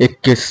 21।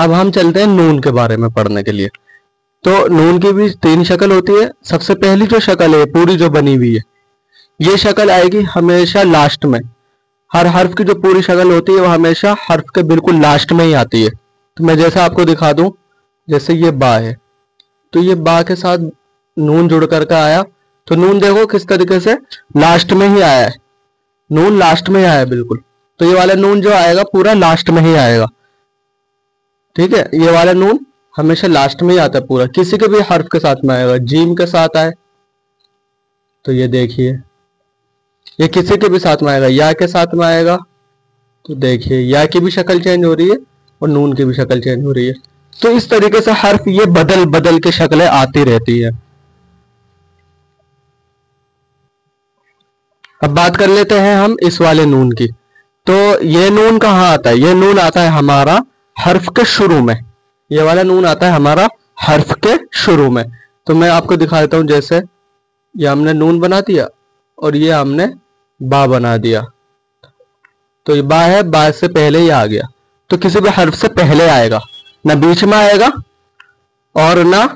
اب ہم چلتے ہیں نون کے بارے میں پڑھنے کے لیے. تو نون کی بھی 3 شکل ہوتی ہے. سب سے پہلی جو شکل ہے پوری جو بنی ہوئی ہے، یہ شکل آئے گی ہمیشہ لاسٹ میں. ہر حرف کی جو پوری شکل ہوتی ہے وہ ہمیشہ حرف کے بالکل لاسٹ میں ہی آتی ہے. تو میں جیسا آپ کو دکھا دوں، جیسے یہ با ہے، تو یہ با کے ساتھ نون جڑ کر کے آیا. تو نون دیکھو کس طریقے سے لاسٹ میں ہی آیا ہے، نون لاسٹ میں ہی آیا ہے بالکل. تو یہ والا نون جو آئے گا پورا لاسٹ میں ہی آئے گا. ٹھیک ہے، یہ والا نون ہمیشہ لاسٹ میں ہی آتا ہے پورا. کسی کے بھی حرف کے ساتھ میں آئے گا. جیم کے ساتھ آئے تو یہ دیکھیے، یہ کسی کے بھی ساتھ میں آئے گا. یا کے ساتھ میں آئے گا تو دیکھیے یا کی بھی شکل چینج ہو رہی ہے اور نون کی بھی شکل چینج ہو رہی ہے. تو اس طریقے سے حرف یہ بدل بدل کے شکلیں آتی رہتی ہیں. اب بات کر لیتے ہیں ہم اس والے نون کی. تو یہ نون کہاں آتا ہے؟ یہ نون آتا ہے ہمارا حرف کے شروع میں. یہ والا نون آتا ہے ہمارا حرف کے شروع میں. تو میں آپ کو دکھا دیتا ہوں. جیسے یہ ہم نے نون بنا دیا اور یہ ہم نے با بنا دیا. تو یہ با ہے، با سے پہلے ہی آ گیا. تو کسی بھی حرف سے پہلے آئے گا، نہ بیچ میں آئے گا اور نہ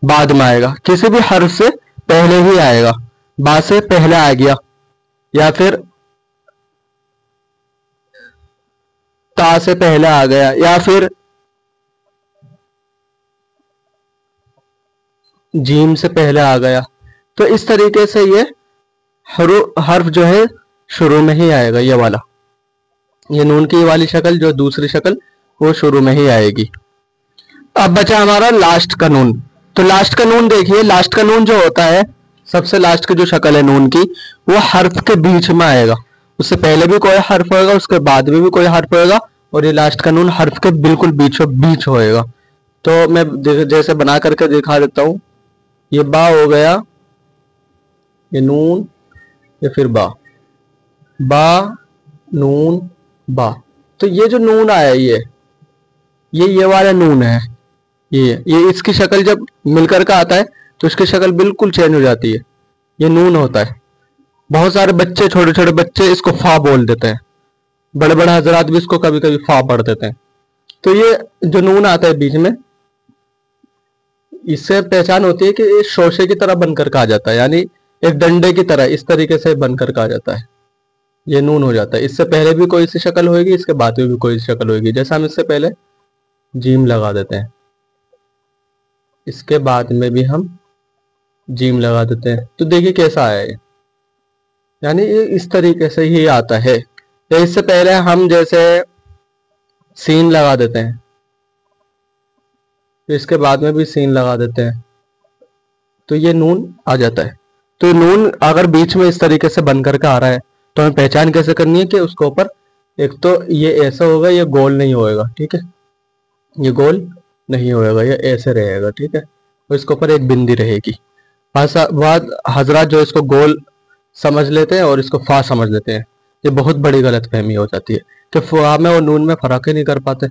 بعد میں آئے گا. کسی بھی حرف سے پہلے ہی آئے گا. با سے پہلے آ گیا، یا پھر تا سے پہلے آ گیا، یا پھر جیم سے پہلے آ گیا. تو اس طریقے سے یہ حرف جو ہے شروع میں ہی آئے گا. یہ والا، یہ نون کی والی شکل جو دوسری شکل وہ شروع میں ہی آئے گی. اب بچا ہمارا لاسٹ کا نون. تو لاسٹ کا نون دیکھیے، لاسٹ کا نون جو ہوتا ہے، سب سے لاسٹ کی جو شکل ہے نون کی، وہ حرف کے بیچ میں آئے گا. اس سے پہلے بھی کوئی حرف ہوئے گا، اس کے بعد میں بھی کوئی حرف ہوئے گا، اور یہ لاسٹ کا نون حرف کے بالکل بیچوں بیچ ہوئے گا. تو میں جیسے بنا کر کے دکھا دیتا ہوں. یہ با ہو گیا، یہ نون، یہ پھر با، با نون با. تو یہ جو نون آیا یہ والا نون ہے. یہ اس کی شکل جب مل کر کا آتا ہے تو اس کی شکل بالکل چینج ہو جاتی ہے. یہ نون ہوتا ہے. بہت سارے بچے، چھوٹے چھوٹے بچے اس کو فا بول دیتے ہیں. بڑے بڑے حضرات بھی اس کو کبھی کبھی فا پڑھ دیتے ہیں. تو یہ جو نون آتا ہے بیچ میں، اس سے پہچان ہوتی ہے کہ یہ شوشے کی طرح بن کر کے آ جاتا ہے، یعنی ایک ڈنڈے کی طرح اس طریقے سے بن کر کے آ جاتا ہے. یہ نون ہو جاتا ہے. اس سے پہلے بھی کوئی سی شکل ہوئے گی، اس کے بعد میں بھی کوئی سی شکل ہوئے گی. جیسا ہم اس سے پہلے جیم لگا دیتے ہیں، اس کے بعد میں بھی ہم جیم لگا دیتے ہیں. تو دیکھیے کیسا آیا ہے، یعنی یہ اس طریقے سے ہی آتا ہے. اس سے پہلے ہم جیسے سین لگا دیتے ہیں، اس کے بعد میں بھی سین لگا دیتے ہیں، تو یہ نون آ جاتا ہے. تو نون اگر بیچ میں اس طریقے سے بن کر کے آ رہا ہے تو ہمیں پہچان کیسے کرنی ہے کہ اس کے اوپر ایک تو یہ ایسا ہوگا، یہ گول نہیں ہوئے گا. ٹھیک ہے، یہ گول نہیں ہوئے گا، یہ ایسے رہے گا. ٹھیک ہے، اور اس کے اوپر ایک بندی رہے گی. بعض حضرات جو اس کو گول سمجھ لیتے ہیں اور اس کو فا سمجھ لیتے ہیں. یہ بہت بڑی غلط فہمی ہو جاتی ہے کہ فا میں اور نون میں فرق ہی نہیں کر پاتے.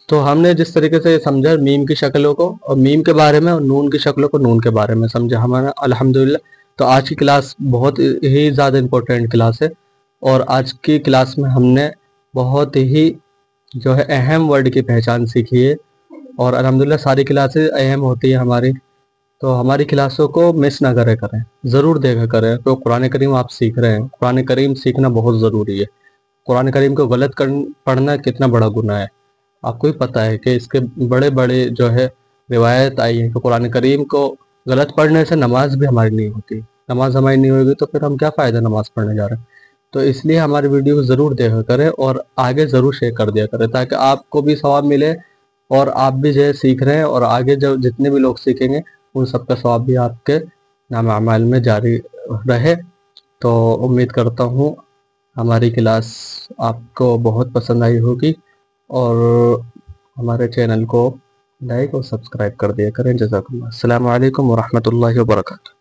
تو ہم نے جس طریقے سے سمجھا میم کی شکلوں کو، اور میم کے بارے میں، اور نون کی شکلوں کو نون کے بارے میں سمجھا ہمارا، الحمدللہ. تو آج کی کلاس بہت ہی زیادہ امپورٹنٹ کلاس ہے، اور آج کی کلاس میں ہم نے بہت ہی جو ہے اہم ورڈ کی پہچان سیکھی ہے. اور الحمدللہ ساری کلاسیں اہم ہوتی ہیں ہماری. تو ہماری کلاسوں کو مس نہ کریں، ضرور دیکھا کریں. تو قرآن کریم آپ سیکھ رہے ہیں، قرآن کریم سیکھنا بہت ضروری ہے. قرآن کریم کو غلط پڑھنا کتنا بڑا گناہ ہے. آپ کو ہی پتہ ہے کہ اس کے بڑے بڑے جو ہے روایت آئی ہے کہ قرآن کریم کو غلط پڑھنے سے نماز بھی ہماری نہیں ہوتی. نماز ہماری نہیں ہوگی تو پھر ہم کیا فائدہ نماز پڑھنے جا رہے ہیں. تو اس لیے ہماری ویڈیو کو ضرور دیکھا کریں اور آگے ضرور شیئر کر دیا کریں، تاکہ آپ کو بھی ثواب ملے اور آپ بھی جو ہے سیکھ رہے ہیں، اور آگے جو جتنے بھی لوگ سیکھیں گے ان سب کا ثواب بھی آپ کے نام اعمال میں جاری رہے. تو امید کرتا ہوں ہماری کلاس آپ کو بہت پسند آئی ہوگی، اور ہمارے چینل کو لائک اور سبسکرائب کر دیا کریں. جزاک اللہ. السلام علیکم ورحمۃ اللہ وبرکاتہ.